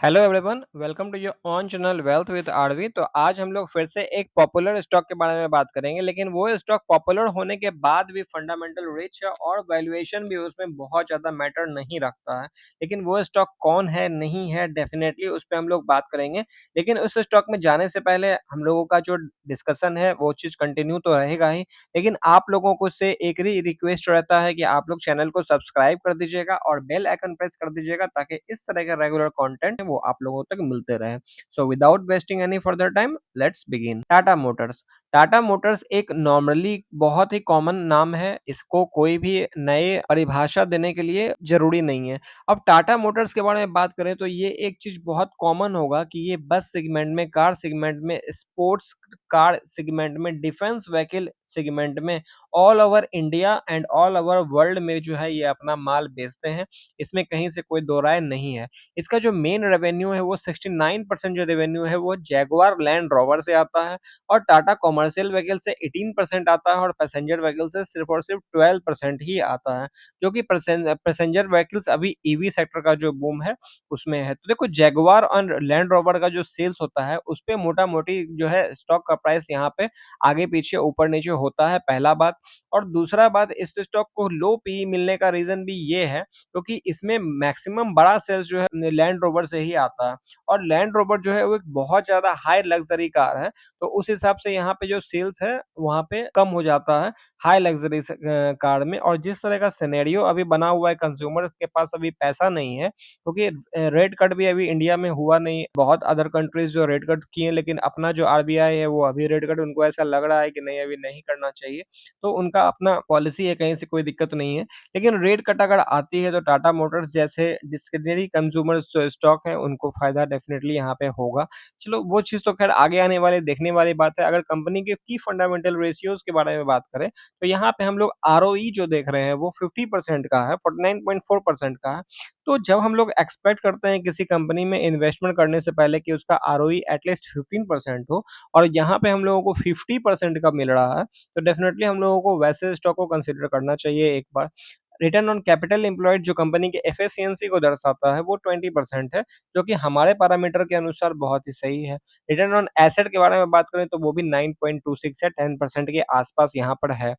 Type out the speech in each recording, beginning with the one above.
Hello everyone, welcome to your own channel wealth with RV. तो आज हम लोग फिर से एक पॉपुलर स्टॉक के बारे में बात करेंगे, लेकिन वो स्टॉक पॉपुलर होने के बाद भी फंडामेंटल रिच है और वैल्यूएशन भी उसमें बहुत ज़्यादा मैटर नहीं रखता है। लेकिन वो स्टॉक कौन है, नहीं है, डेफिनेटली उस पे हम लोग बात करेंगे। लेकिन उस स्टॉक में जाने से पहले हम लोगों का जो डिस्कशन है वो चीज़ कंटिन्यू तो रहेगा ही। लेकिन आप लोगों को से एक ही रिक्वेस्ट रहता है कि आप लोग चैनल को सब्सक्राइब कर दीजिएगा और बेल आइकन प्रेस कर दीजिएगा, ताकि इस तरह के रेगुलर कंटेंट वो आप लोगों तक मिलते रहे। So without wasting any further time, let's begin. Tata Motors. Tata Motors एक नॉर्मली बहुत ही कॉमन नाम है, इसको कोई भी नए परिभाषा देने के लिए जरूरी नहीं है। अब टाटा मोटर्स के बारे में बात करें तो ये एक चीज बहुत कॉमन होगा कि ये बस सेगमेंट में, कार सेगमेंट में, स्पोर्ट्स कार सेगमेंट में, डिफेंस व्हीकल सेगमेंट में, all over India and all over world में जो है ये अपना माल बेचते हैं। इसमें कहीं से कोई दो राय नहीं है। इसका जो मेन रेवेन्यू है वो 69% जो रेवेन्यू है वो जैगुआर लैंड रोवर से आता है, और टाटा कॉमर्शियल व्हीकल से 18% आता है, और पैसेंजर व्हीकल से सिर्फ और सिर्फ 12% ही आता है। जो कि पैसेंजर व्हीकल्स अभी ईवी सेक्टर का जो बूम है उसमें है। तो देखो, जैगुआर और लैंड रोवर का जो सेल्स होता है उस पे मोटा मोटी जो है स्टॉक का प्राइस यहाँ पे आगे पीछे ऊपर नीचे होता है, पहला बात। और दूसरा बात, इस स्टॉक को लो पी मिलने का रीजन भी ये है क्योंकि इसमें मैक्सिमम बड़ा सेल्स जो है लैंड रोवर से ही आता है, और लैंड रोवर जो है वो एक बहुत ज्यादा हाई लग्जरी कार है। तो उस हिसाब से यहाँ पे जो सेल्स है वहाँ पे कम हो जाता है हाई लग्जरी कार में। और जिस तरह का सिनेरियो अभी बना हुआ है, कंज्यूमर के पास अभी पैसा नहीं है, क्योंकि रेट कट भी अभी इंडिया में हुआ नहीं। बहुत अदर कंट्रीज जो रेट कट किए, लेकिन अपना जो आरबीआई है वो अभी रेट कट उनको ऐसा लग रहा है कि नहीं, अभी नहीं करना चाहिए। तो उनका अपना पॉलिसी है, कहीं से कोई दिक्कत नहीं है। लेकिन रेट कट अगर आती है तो टाटा मोटर्स जैसे डिस्क्रिशनरी कंज्यूमर जो स्टॉक है उनको फायदा डेफिनेटली यहाँ पे होगा। चलो, वो चीज़ तो खैर आगे आने वाले देखने वाली बात है। अगर कंपनी के की फंडामेंटल रेशियोज के बारे में बात करें तो यहाँ पे हम लोग आरओई जो देख रहे हैं वो 50% का है, 49.4% का है। तो जब हम लोग एक्सपेक्ट करते हैं किसी कंपनी में इन्वेस्टमेंट करने से पहले कि उसका आरओई एटलीस्ट 15% हो, और यहाँ पे हम लोगों को 50% का मिल रहा है, तो डेफिनेटली हम लोगों को वैसे स्टॉक को कंसिडर करना चाहिए एक बार। रिटर्न ऑन कैपिटल एम्प्लॉयड जो कंपनी के एफिशिएंसी को दर्शाता है वो 20% है, जो कि हमारे पैरामीटर के अनुसार बहुत ही सही है। रिटर्न ऑन एसेट के बारे में बात करें तो वो भी 9.26 है, 10% के आसपास यहाँ पर है।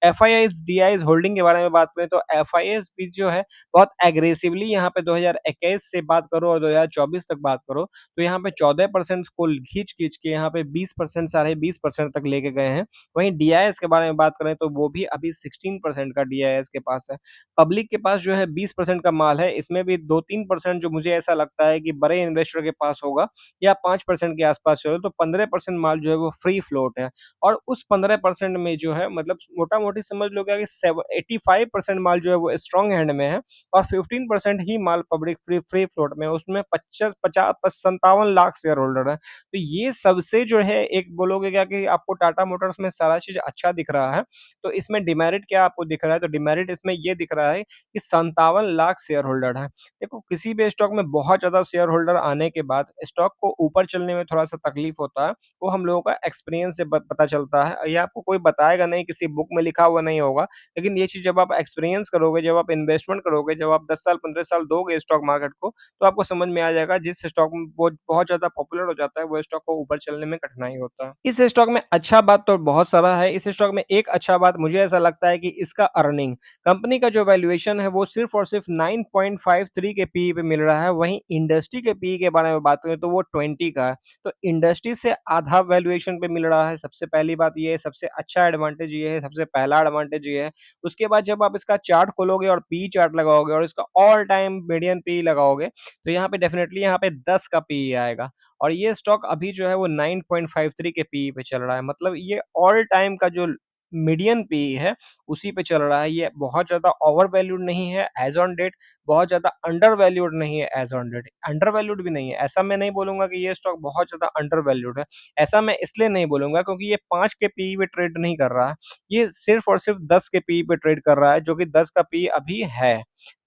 एफआईआईज डीआईज होल्डिंग के बारे में बात करें तो एफआईआईज भी जो है बहुत एग्रेसिवली यहाँ पे 2021 से बात करो और 2024 तक बात करो तो यहाँ पे 14% को खींच खींच के यहाँ पे 20%, 20.5% तक लेके गए हैं। वहीं डीआईएस के बारे में बात करें तो वो भी अभी 16% का डीआईएस के पास है। पब्लिक के पास जो है 20% का माल है, इसमें भी 2-3% जो मुझे ऐसा लगता है कि बड़े इन्वेस्टर के पास होगा, या 5% के आसपास चलो, तो 15% माल जो है वो फ्री फ्लोट है। और उस 15% में जो है मतलब मोटा मोटी समझ लो क्या कि 85% माल जो है वो स्ट्रॉन्ग हैंड में है, और 15% ही माल पब्लिक फ्री फ्री फ्लोट में है। उसमें 57 लाख शेयर होल्डर है। तो ये सबसे जो है, एक बोलोगे क्या कि आपको टाटा मोटर्स में सारा चीज अच्छा दिख रहा है, तो इसमें डिमेरिट क्या आपको दिख रहा है? तो डिमेरिट इसमें ये दिख रहा है कि 57 लाख शेयर होल्डर है। देखो, किसी भी स्टॉक में बहुत ज्यादा शेयर होल्डर आने के बाद स्टॉक को ऊपर चलने में थोड़ा सा तकलीफ होता है। वो हम लोगों का एक्सपीरियंस से पता चलता है, ये आपको कोई बताएगा नहीं, किसी बुक में लिखा हुआ नहीं होगा। लेकिन ये चीज जब आप एक्सपीरियंस करोगे, जब आप इन्वेस्टमेंट करोगे, जब आप 10 साल 15 साल दोगे स्टॉक मार्केट को, तो आपको समझ में आ जाएगा जिस स्टॉक में वो बहुत ज्यादा पॉपुलर हो जाता है वो स्टॉक को ऊपर चलने में कठिनाई होता है। इस स्टॉक में अच्छा बात तो बहुत सारा है। इस स्टॉक में एक अच्छा बात मुझे ऐसा लगता है कि इसका अर्निंग, कंपनी का जो वैल्यूएशन है वो सिर्फ और सिर्फ 9.53 के पीई पे मिल रहा है। वहीं इंडस्ट्री के पीई के बारे में बात करें तो वो 20 का है। तो इंडस्ट्री से आधा वैल्यूएशन पे मिल रहा है। सबसे पहली बात ये है, सबसे अच्छा एडवांटेज ये है, सबसे पहला एडवांटेज ये है। उसके बाद जब आप इसका चार्ट खोलोगे और पी चार्ट लगाओगे और इसका ऑल टाइम मीडियन पी लगाओगे, तो यहाँ पे डेफिनेटली यहाँ पे 10 का पी आएगा। और ये स्टॉक अभी जो है वो 9.53 के पी पे चल रहा है। मतलब ये ऑल टाइम का जो मीडियन पी है उसी पे चल रहा है। ये बहुत ज्यादा ओवर वैल्यूड नहीं है एज ऑन डेट, बहुत ज्यादा अंडर वैल्यूड नहीं है as on date, undervalued भी नहीं है। ऐसा मैं नहीं बोलूंगा कि ये स्टॉक बहुत ज्यादा अंडर वैल्यूड है। ऐसा मैं इसलिए नहीं बोलूंगा क्योंकि ये 5 के पी पे ट्रेड नहीं कर रहा है, ये सिर्फ और सिर्फ 10 के पी पे ट्रेड कर रहा है, जो कि 10 का पी अभी है।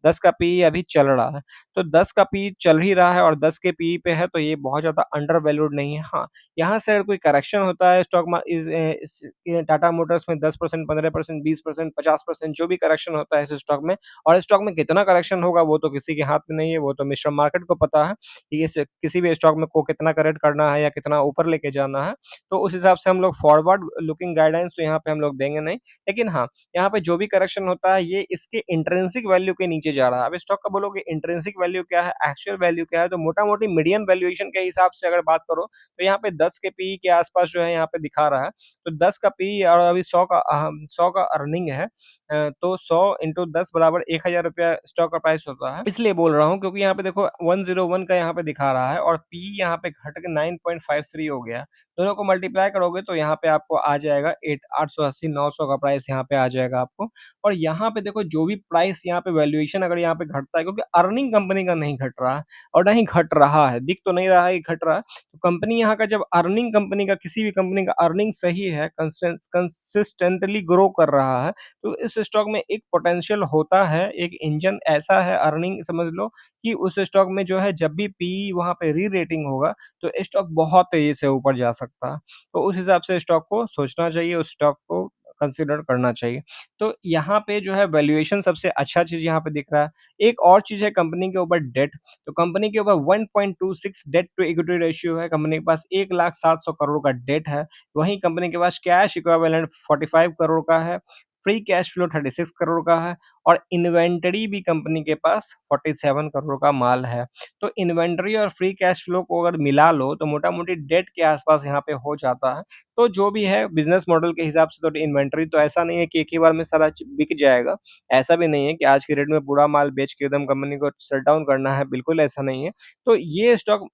10 का पीई अभी चल रहा है। तो 10 का पीई चल ही रहा है और 10 के पीई पे है, तो ये बहुत ज़्यादा अंडर वैल्यूड नहीं है। हाँ, यहाँ से अगर कोई करेक्शन होता है इस टाटा मोटर्स में 10%, 15%, 20%, 50% जो भी करेक्शन होता है इस स्टॉक में, और स्टॉक में कितना करेक्शन होगा वो तो किसी के हाथ में नहीं है, वो तो मिस्टर मार्केट को पता है कि इस किसी भी स्टॉक में को कितना करेक्ट करना है या कितना ऊपर लेके जाना है। तो उस हिसाब से हम लोग फॉरवर्ड लुकिंग गाइडेंस तो यहाँ पे हम लोग देंगे नहीं। लेकिन हाँ, यहाँ पे जो भी करेक्शन होता है ये इसके इंट्रिंसिक वैल्यू के नीचे जा रहा है। अब स्टॉक का बोलोगे इंट्रिंसिक वैल्यू क्या है, एक्चुअल वैल्यू क्या है, तो मोटा-मोटी मीडियन वैल्यूएशन के हिसाब से अगर बात करो तो यहाँ पे 10 के पीई के आस-पास जो है यहाँ पे दिखा रहा है। तो 10 का पीई और अभी 100 का अर्निंग है, तो 100 इंटू 10 बराबर ₹1000 स्टॉक का प्राइस होता है। इसलिए बोल रहा हूँ क्योंकि यहाँ पे देखो 101 का यहाँ पे दिखा रहा है और पीई यहाँ पे घट के 9.53 हो गया। दोनों को मल्टीप्लाई करोगे तो यहाँ पे आपको आ जाएगा 880 900 का प्राइस यहाँ पे आ जाएगा आपको। और यहाँ पे देखो जो भी प्राइस यहाँ पे वैल्यूएशन अगर यहाँ पे घटता है, क्योंकि अर्निंग कंपनी का नहीं घट रहा है और ना ही घट रहा है, दिख तो नहीं रहा है कि घट रहा है। तो कंपनी यहाँ का जब अर्निंग कंपनी का किसी भी कंपनी का अर्निंग सही है, कंसिस्टेंटली ग्रो कर रहा है, तो इस स्टॉक में एक पोटेंशियल होता है, एक इंजन ऐसा है अर्निंग समझ लो कि उस स्टॉक में जो है जब भी पीई वहाँ पे री-रेटिंग होगा, तो स्टॉक बहुत तेज़ी से ऊपर जा सकता है। तो उस हिसाब से स्टॉक को सोचना चाहिए, उस स्टॉक को कंसीडर करना चाहिए। तो यहाँ पे जो है वैल्यूएशन सबसे अच्छा चीज़ यहाँ पे दिख रहा है। एक और चीज़ है कंपनी के ऊपर डेट, तो कंपनी के ऊपर 1.26 डेट टू इक्विटी रेशियो है, कंपनी के पास 1,07,00,000 करोड़ का डेट है। वहीं कंपनी के पास कैश इक्विवेलेंट 45 करोड़ का है, फ्री कैश फ्लो 36 करोड़ का है और इन्वेंटरी भी कंपनी के पास 47 करोड़ का माल है। तो इन्वेंटरी और फ्री कैश फ्लो को अगर मिला लो तो मोटा-मोटी डेट के आस-पास यहाँ पे हो जाता है। तो जो भी है बिज़नेस मॉडल के हिसाब से तो इन्वेंटरी तो ऐसा नहीं है कि एक ही बार में सारा बिक जाएगा। ऐसा भी नहीं है कि आज की डेट में पूरा माल बेच के एकदम कंपनी को शट डाउन करना है, बिल्कुल ऐसा नहीं है। तो ये स्टॉक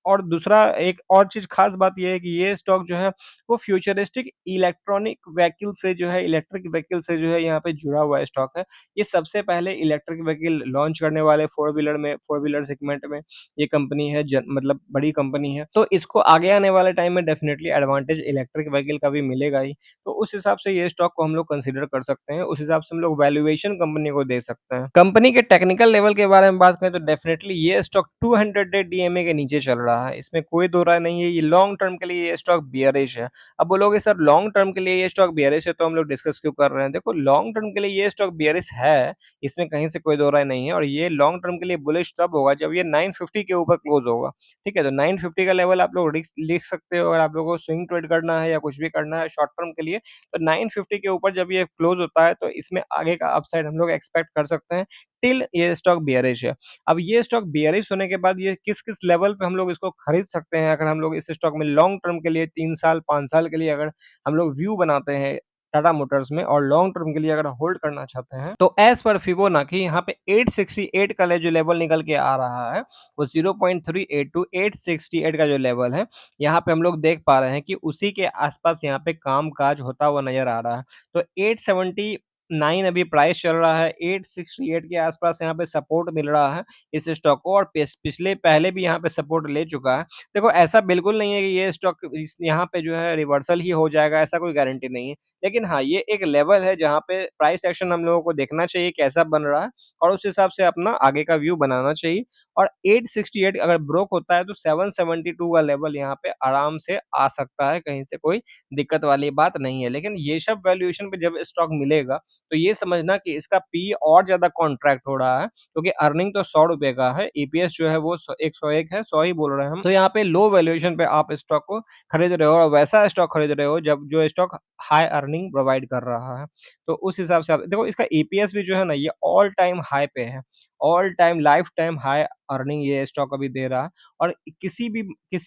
और दूसरा एक और चीज़ ख़ास बात ये है कि ये स्टॉक जो है वो फ्यूचरिस्टिक इलेक्ट्रॉनिक व्हीकल से जो है इलेक्ट्रिक व्हीकल से जो है यहाँ पे जुड़ा हुआ स्टॉक है। ये सबसे पहले इलेक्ट्रिक व्हीकल लॉन्च करने वाले फ़ोर व्हीलर सेगमेंट में ये कंपनी है, मतलब बड़ी कंपनी है। तो इसको आगे आने वाले टाइम में डेफ़िनिटली एडवांटेज इलेक्ट्रिक व्हीकल का भी मिलेगा ही। तो उस हिसाब से ये स्टॉक को हम लोग कंसीडर कर सकते हैं। उस हिसाब से हम लोग वैल्यूएशन कंपनी को दे सकते हैं। कंपनी के टेक्निकल लेवल के बारे में बात करें तो डेफ़िनिटली ये स्टॉक 200 डे डीएमए के नीचे चल रहा है। इसमें कोई दो राय नहीं है। ये लॉन्ग टर्म के लिए ये स्टॉक बियरिश है। अब बोलोगे सर लॉन्ग टर्म के लिए ये स्टॉक बियरिश है तो हम लोग डिस्कस क्यों कर रहे हैं? देखो लॉन्ग टर्म के लिए ये स्टॉक बियरिश है, इसमें कहीं से कोई दो राय नहीं है और ये लॉन्ग टर्म के लिए बुलिश तब होगा जब ये 950 के ऊपर क्लोज़ होगा। ठीक है? तो 950 का लेवल आप लोग लिख सकते हो अगर आप लोगों को स्विंग ट्रेड करना है या कुछ भी करना है शॉर्ट टर्म के लिए, तो 950 के ऊपर जब ये क्लोज़ होता है तो इसमें आगे का अपसाइड हम लोग एक्सपेक्ट कर सकते हैं, टिल ये स्टॉक बियरिश है। अब ये स्टॉक बियरिश होने के बाद ये किस-किस लेवल पे हम लोग इसको खरीद सकते हैं अगर हम लोग इस स्टॉक में लॉन्ग टर्म के लिए 3 साल, 5 साल के लिए अगर हम लोग व्यू बनाते हैं टाटा मोटर्स में और लॉन्ग टर्म के लिए अगर होल्ड करना चाहते हैं, तो एज़ पर फिबोनाची यहाँ पे 868 का जो लेवल निकल के आ रहा है, वो 0.38 टू 868 का जो लेवल है, यहाँ पे हम लोग देख पा रहे हैं कि उसी के आस-पास यहाँ पे काम-काज होता हुआ नज़र आ रहा है। तो 879 अभी प्राइस चल रहा है, 868 के आस-पास यहाँ पे सपोर्ट मिल रहा है इस स्टॉक को और पिछले पहले भी यहाँ पे सपोर्ट ले चुका है। देखो ऐसा बिल्कुल नहीं है कि ये स्टॉक इस यहाँ पे जो है रिवर्सल ही हो जाएगा, ऐसा कोई गारंटी नहीं है। लेकिन हाँ, ये एक लेवल है जहाँ पे प्राइस एक्शन हम लोगों को देखना चाहिए कैसा बन रहा है और उस हिसाब से अपना आगे का व्यू बनाना चाहिए और 868 अगर ब्रोक होता है तो 772 का लेवल यहाँ पे आराम से आ सकता है, कहीं से कोई दिक्कत वाली बात नहीं है। लेकिन ये सब वैल्यूएशन पे जब स्टॉक मिलेगा, तो ये समझना कि इसका पी और ज़्यादा कॉन्ट्रैक्ट हो रहा है क्योंकि अर्निंग तो ₹100 का है, ईपीएस जो है वो 101 है, 100 ही बोल रहे हैं हम। तो यहाँ पे लो वैल्यूएशन पे आप स्टॉक को खरीद रहे हो और वैसा स्टॉक खरीद रहे हो जब जो स्टॉक हाई अर्निंग प्रोवाइड कर रहा है। तो उस हिसाब से आप देखो इसका ईपीएस भी जो है ना ये ऑल टाइम हाई पे है। All time life time high earning ये स्टॉक अभी दे रहा है और किसी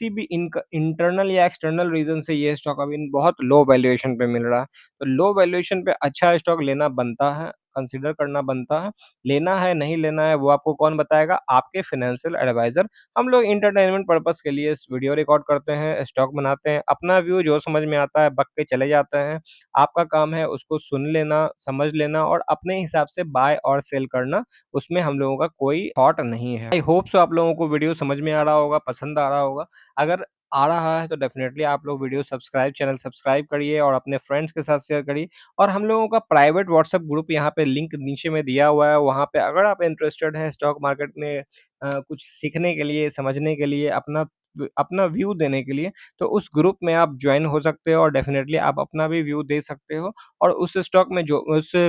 भी इंटरनल या एक्सटर्नल रीज़न से ये स्टॉक अभी बहुत लो वैल्यूएशन पे मिल रहा है। तो लो वैल्यूएशन पे अच्छा स्टॉक लेना बनता है, कंसीडर करना बनता है। लेना है, नहीं लेना है वो आपको कौन बताएगा? आपके फाइनेंशियल एडवाइज़र। हम लोग एंटरटेनमेंट पर्पज़ के लिए इस वीडियो रिकॉर्ड करते हैं, स्टॉक बनाते हैं, अपना व्यू जो समझ में आता है बक के चले जाते हैं। आपका काम है उसको सुन लेना, समझ लेना और अपने हिसाब से बाय और सेल करना, उसमें हम लोगों का कोई थॉट नहीं है। आई होप सो आप लोगों को वीडियो समझ में आ रहा होगा, पसंद आ रहा होगा। अगर आ रहा है तो डेफ़िनेटली आप लोग वीडियो सब्सक्राइब चैनल सब्सक्राइब करिए और अपने फ्रेंड्स के साथ शेयर करिए। और हम लोगों का प्राइवेट व्हाट्सएप ग्रुप यहाँ पे लिंक नीचे में दिया हुआ है, वहाँ पे अगर आप इंटरेस्टेड हैं स्टॉक मार्केट में कुछ सीखने के लिए, समझने के लिए, अपना व्यू देने के लिए, तो उस ग्रुप में आप जॉइन हो सकते हो और डेफ़िनेटली आप अपना भी व्यू दे सकते हो। और उस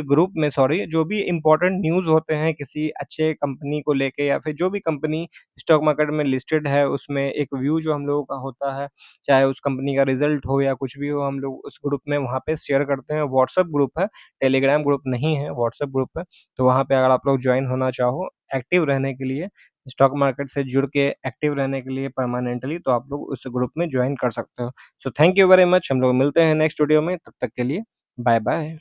ग्रुप में सॉरी जो भी इम्पोर्टेंट न्यूज़ होते हैं किसी अच्छे कंपनी को लेके या फिर जो भी कंपनी स्टॉक मार्केट में लिस्टेड है, उसमें एक व्यू जो हम लोगों का होता है, चाहे उस कंपनी का रिज़ल्ट हो या कुछ भी हो, हम लोग उस ग्रुप में वहाँ पे शेयर करते हैं। व्हाट्सएप ग्रुप है, टेलीग्राम ग्रुप नहीं है, व्हाट्सएप ग्रुप है। तो वहाँ पे अगर आप लोग जॉइन होना चाहो, एक्टिव रहने के लिए, स्टॉक मार्केट से जुड़ के एक्टिव रहने के लिए परमानेंटली, तो आप लोग उस ग्रुप में जॉइन कर सकते हो। So thank you very much. हम लोग मिलते हैं नेक्स्ट वीडियो में, तब तक के लिए बाय-बाय।